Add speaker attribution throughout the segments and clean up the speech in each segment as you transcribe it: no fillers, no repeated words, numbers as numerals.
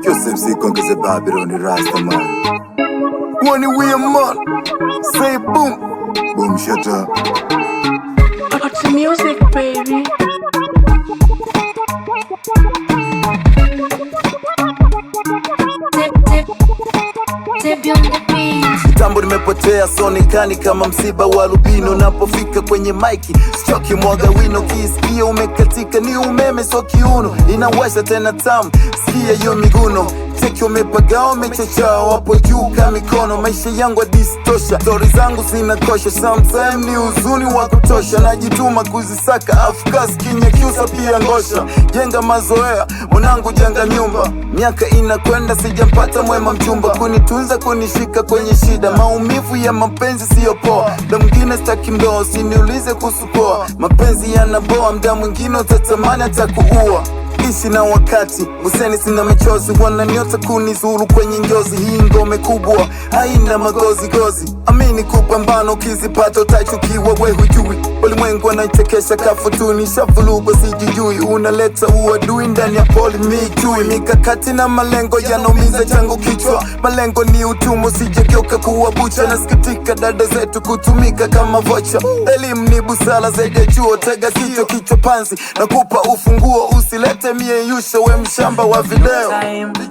Speaker 1: QSMC conquers the Babylon, the Rasta man. One way a man, say boom, boom shut up.
Speaker 2: What's the music, baby?
Speaker 1: Tambo nimepotea sonikani kama msiba wa lubino. Napofika kwenye maiki sichoki mwaga wino. Kisikia umekatika ni umeme so kiuno. Inawasha tena tamu sikia yo miguno. Cheki umepagao mechochao wapo juu ka mikono. Maisha yangu adistosha, story zangu zinakosha. Sometime ni huzuni wa kutosha. Najituma kuzisaka afkas kinya kiusa pia ngosha. Jenga mazoea mwanangu jenga nyumba. Miaka inakwenda sijampata mwema mchumba. Kunitunza kunishika kwenye shida. Maumivu ya mapenzi siyo poa. Mda mwingine staki ndoa usiniulize kuhusu poa. Mapenzi yanaboa mda mwingine utatamani atakuua. Ishi na wakati, useni sina mechozi. Wananiota kunizuru kwenye njozi. Hii ngome kubwa, haina magozi gozi. Amini kupambana ukizipata utachukiwa we hujui. Ulimwengu anaitekesha kafutuni. Shavulugwa sijijui. Unaleta uadui ndani ya poli mijui. Mikakati na malengo yanaumiza changu kichwa. Malengo ni utumwa sijageuka kuwa bucha. Nasikitika dada zetu kutumika kama vocha. Elimu ni busara zaidi ya chuo. Tega kichwa panzi na kupa ufunguo. Usilete mieyusha we mshamba wa video.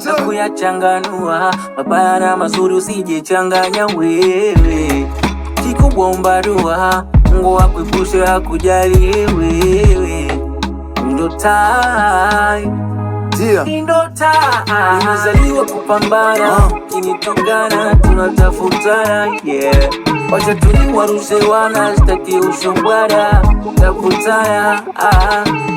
Speaker 3: Na kuyachanganua mabaya na mazuri usijechanganya wewe. Kikubwa umbarua Mungu akuepushe hakujali wewe. Ndo time nimezaliwa kupambana. Kinitokana tunatafutana yeah. Wacha tuliwarushe wana sitaki ushubwara. Tafutana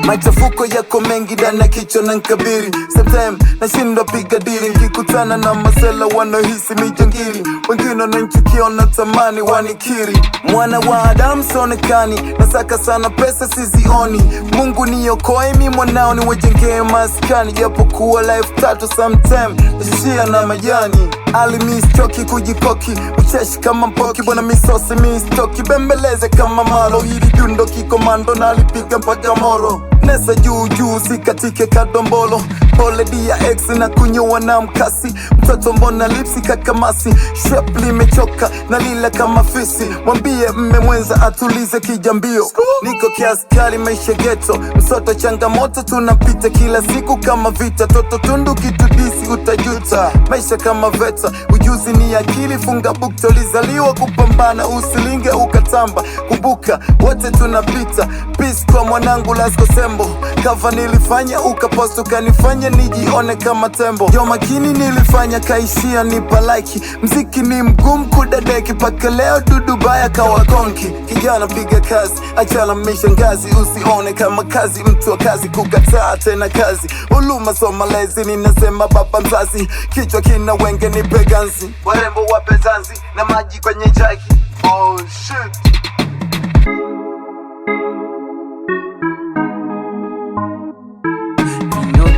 Speaker 1: machafuko yako mengi ndani kichwa na nkabiri. Sometime nashindwa piga dili. Nikikutana na masela wanohisi mijangiri. Wengine wananchukia wanatamani wanikiri. Mwana wa Adamu sonekani. Nasaka sana pesa sizioni. Mungu niokoe mi mwanao ni wajengee maskani. Japo kuwa life tatu sometime nashishia na majani. Ali mistoki kujikoki. Ucheshi kama mpoki bwana misosi mistoki. Bembeleze kama malo. Hili dundo kikomando na alipiga mpaka moro. Nesa juu juu sikatike kadombolo. Pole dia ex na kunyoa na mkasi. Mtoto mbona lipsi kakamasi. Shape limechoka na lila kama fisi. Mwambie mme mwenza atulize kijambio. Niko kiasi kali maisha ghetto. Msoto changamoto tunapita kila siku kama vita. Toto tundu kitudisi utajuta. Maisha kama veta ujuzi ni akili funga bukta. Ulizaliwa kupambana usilinge ukatamba. Kumbuka wote tunapita. Peace kwa mwanangu Lasko Sembo. Kava nilifanya ukapost ukanifanya nijione kama tembo. Yo makini nilifanya kaishia nipa like. Mziki ni mgumu kudadeki paka leo dudu baya kawa konki. Kijana piga kazi achala mishangazi. Usione kama kazi mtu wa kazi kukataa tena kazi. Uluma so malezi ninasema baba mzazi. Kichwa kina wenge ni peganzi. Warembo wape zanzi na maji kwenye jagi. Oh shit.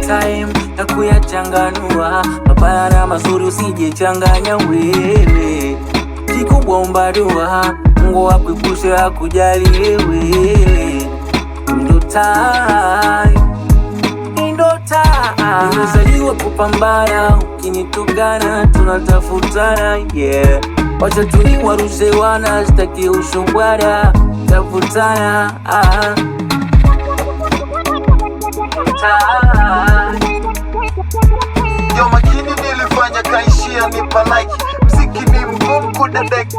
Speaker 3: time na kuyachanganua mabaya na mazuri usijechanganya wewe. Kikubwa umbarua Mungu akuepushe hakujali wewe. Ndo time nimezaliwa kupambana. Ukinitokana tunatafutana yeah. Wacha tuliwarushe wana sitaki ushubwara. Tafutana
Speaker 1: Yo makini nilifanya kaishia nipa like. Mziki ni mgumu kudadeki.